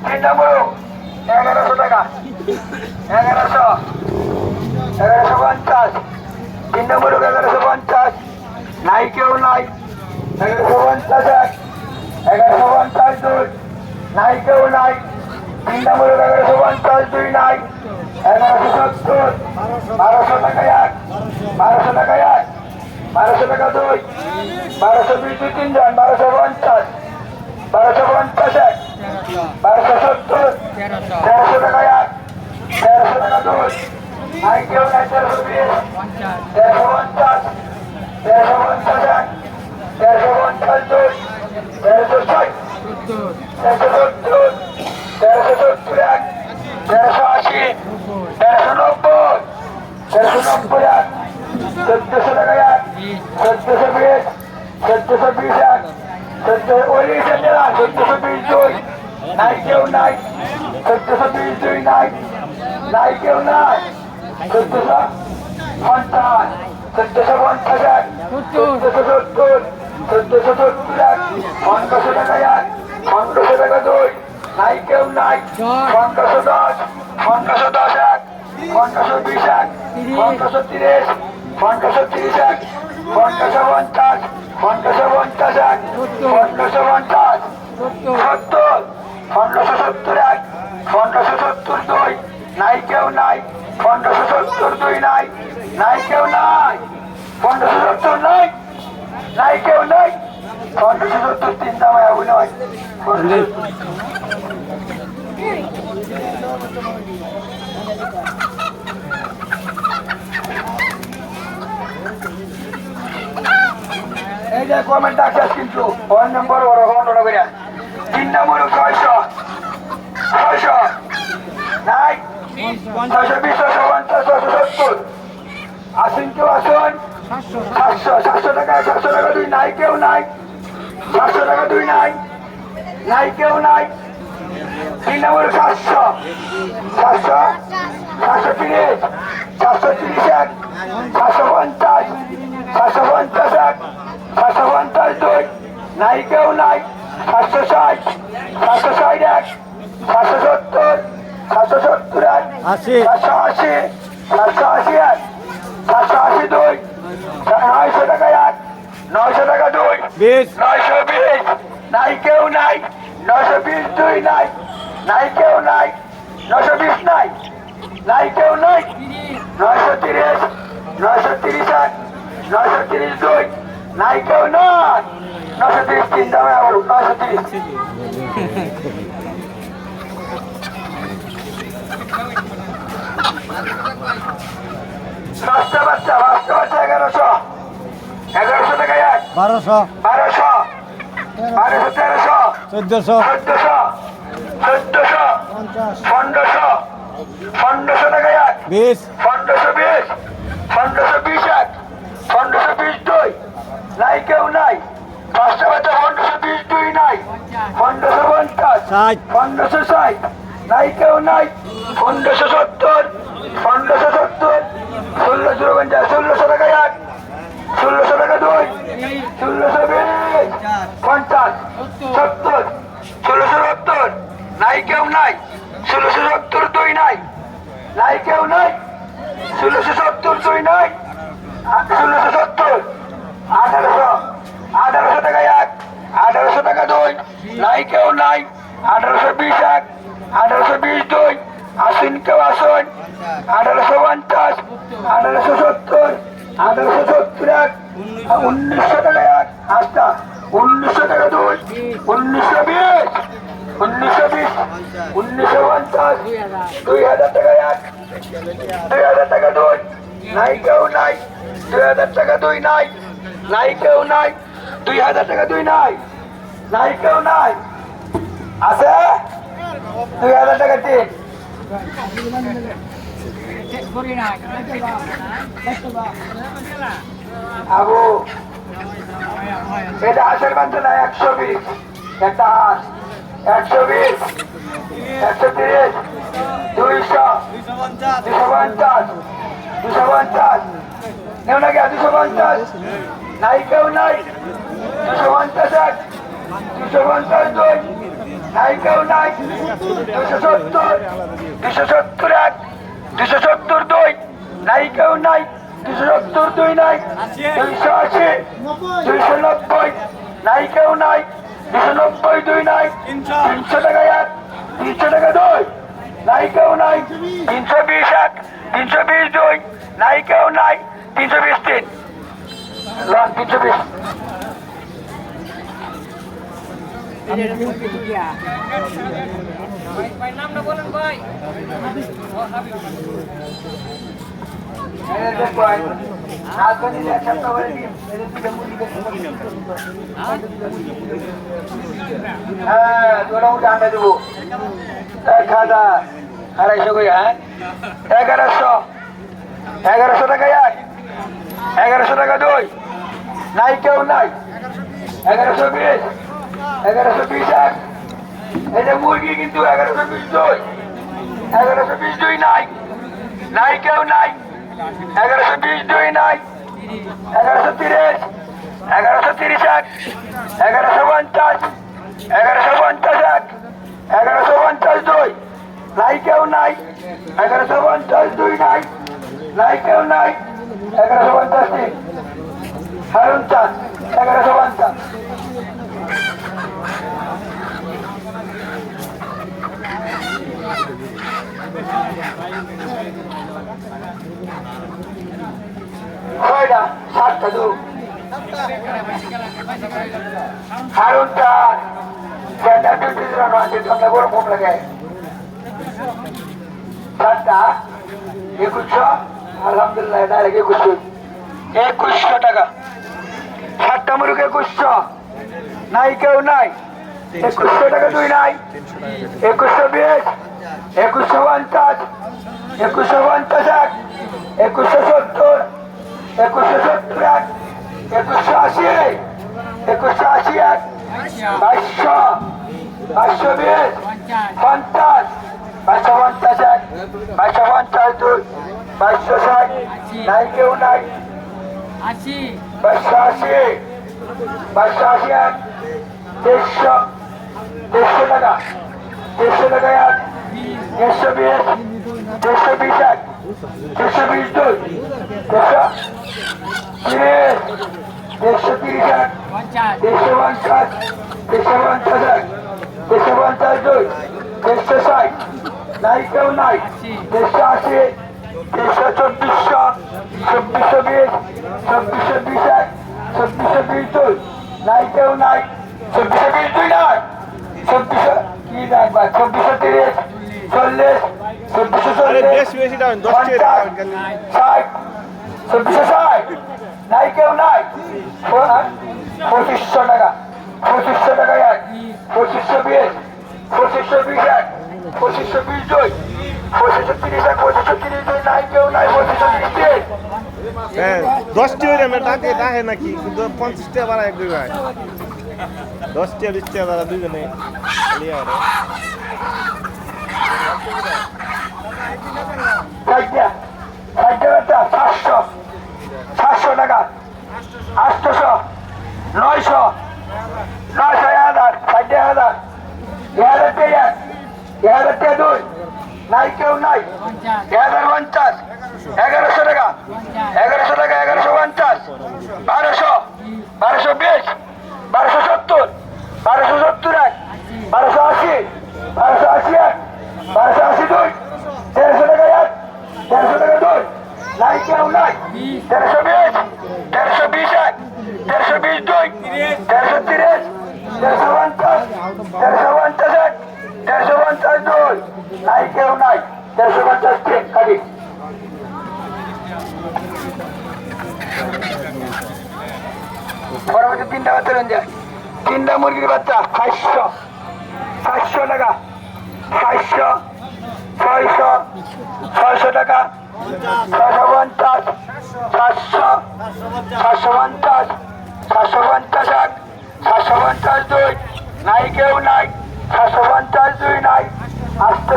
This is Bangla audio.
তিনটা মুরগ 1100 টাকা 1150 তিনটা মুরগ 1150 নাই কেউ নাই 1150 এক 1150 দুই নাই কেউ নাই তিনটা মুরগ 1150 দুই নাই 1170 1200 টাকা এক 1200 টাকা এক 1200 টাকা দুই 1220 দুই তিনজন 1250 1250 এক 1270 1300 টাকা এক 1300 টাকা দুই নাই কেউ নাই 1320 1350 1350 এক 1350 দুই 1360 1370 1370 এক 1380 1390 1390 এক 1400 টাকা এক 1420 1420 এক 1420 দুই নাই কেউ নাই 1420 দুই নাই নাই কেউ নাই 1450 1450 এক 1470 1470 এক 1500 টাকা এক 1500 টাকা দুই নাই কেউ নাই 1510 1510 এক 1520 এক 1530 1530 এক 1550 1550 এক 1550 70 1570 এক 1570 দুই নাই কেউ নাই 1570 দুই নাই নাই কেউ নাই 1570 নাই নাই কেউ নাই 1570 তিন দামে আগুন হয় এই যে কমেন্ট আছে কিন্তু ফোন নম্বর বড় ঘন্টা করে তিন নম্বর 600 নাই 620 650 670 আসুন কেউ আসুন 700 টাকা 700 টাকা দুই নাই কেউ নাই 700 টাকা দুই নাই নাই কেউ নাই তিন নম্বর 700 730 730 এক 750 750 এক 750 দুই নাই কেউ নাই 760 760 এক 770 770 এক 780 780 এক 780 দুই 900 টাকা এক 900 টাকা দুই 920 নাই কেউ নাই 920 দুই নাই নাই কেউ নাই 920 নাই নাই কেউ নাই 930 930 এক 930 দুই নাই কেউ নাই 930 তিন দামে আবার 930 বাচ্চা 1100 টাকা এক 1200 1300 1400 1500 টাকা এক 1520 এক 1520 দুই নাই কেউ নাই 1520 দুই নাই 1550 1560 নাই কেউ নাই 1570 1650 টাকা এক 1600 টাকা দুই 1620 50 70 1670 নাই কেউ নাই 1670 দুই নাই নাই কেউ নাই 1670 দুই নাই 1670 1800 টাকা এক 1800 টাকা দুই নাই কেউ নাই 1820 এক 1820 দুই আসুন কেউ আসুন 1850 1870 1870 এক 1900 টাকা এক আচ্ছা 1900 টাকা দুই 1920 1950 2000 টাকা এক 2000 টাকা দুই নাই কেউ নাই 2000 টাকা দুই নাই নাই কেউ নাই 2000 টাকা দুই নাই নাই কেউ নাই আছে 2000 টাকা তিন আবু এটা হাঁসের মাংস না 120 একটা হাঁস 120 130 200 250 250 নেও না গিয়া 250 নাই কেউ নাই 250 এক 250 দুই নাই কেউ নাই 270 271 272 নাই কেউ নাই 272 নাই 280 290 নাই কেউ নাই 292 নাই 300 টাকা 1 300 টাকা 2 নাই কেউ নাই 320 1 320 2 নাই কেউ নাই 320 3 লন 320 ভাই নামটা বলেন ভাই হ্যাঁ তোরা জানা দেবো 1000 250 করে হ্যাঁ 1100 টাকা 1 1100 টাকা 2 নাই কেউ নাই 1120 1120 1 এই যে মুরগি কিন্তু 1120 2 1120 2 নাই নাই কেউ নাই 1120 2 নাই 1130 1130 1 1150 1150 1 1150 2 নাই কেউ নাই 1150 2 নাই নাই কেউ নাই 1150 3 হারুন চাঁদ 1150 কয়টা 7টা 2 হারুন চাঁদ সেটা ডিউটি দিলাম আছে তোমরা বড় কম লাগে 7টা 2100 আলহামদুলিল্লাহ ডাইরেক্ট 2100 টাকা 7টা মুরগি 2100 নাই কেউ নাই 2100 টাকা 2 নাই 2120 2150 2150 2170 2170 2180 2180 2200 2220 50 2250 2250 2260 নাই কেউ নাই 2280 2280 150 টাকা 150 টাকা 120 120 120 2 130 150 150 2 160 নাই কেউ নাই 180 124 2420 2420 2420 নাই কেউ নাই 2420 2 নাই 24 কি রাখবা 2430 40 2440 2460 নাই কেউ নাই 2500 টাকা 2500 টাকা 2520 2520 2520 2 2530 2530 নাই কেউ নাই 2530 হ্যাঁ 10টি হইলে টাকা রাখে নাকি কিন্তু 50 টাকা বাড়া এক দুই ভাই 10 টাকা 20 টাকা বাড়া দুইজনে লিয়া রে সাইডটা 700 টাকা 800 900 1000 1000 1000 2 নাই কেউ নাই 1050 1100 টাকা 1100 টাকা 1150 1200 1220 1270 1270 1280 1280 1280 2 1300 টাকা 1300 টাকা 2 নাই কেউ নাই 1320 1320 1320 2 1330 1350 1350 1350 2 নাই কেউ নাই 1350 3 কাটি পরবর্তী 3টা বাচ্চা রঞ্জা 3টা মুরগির বাচ্চা 500 টাকা 500 600 600 টাকা 650 700 750 750 750 2 নাই কেউ নাই 750 2 নাই 800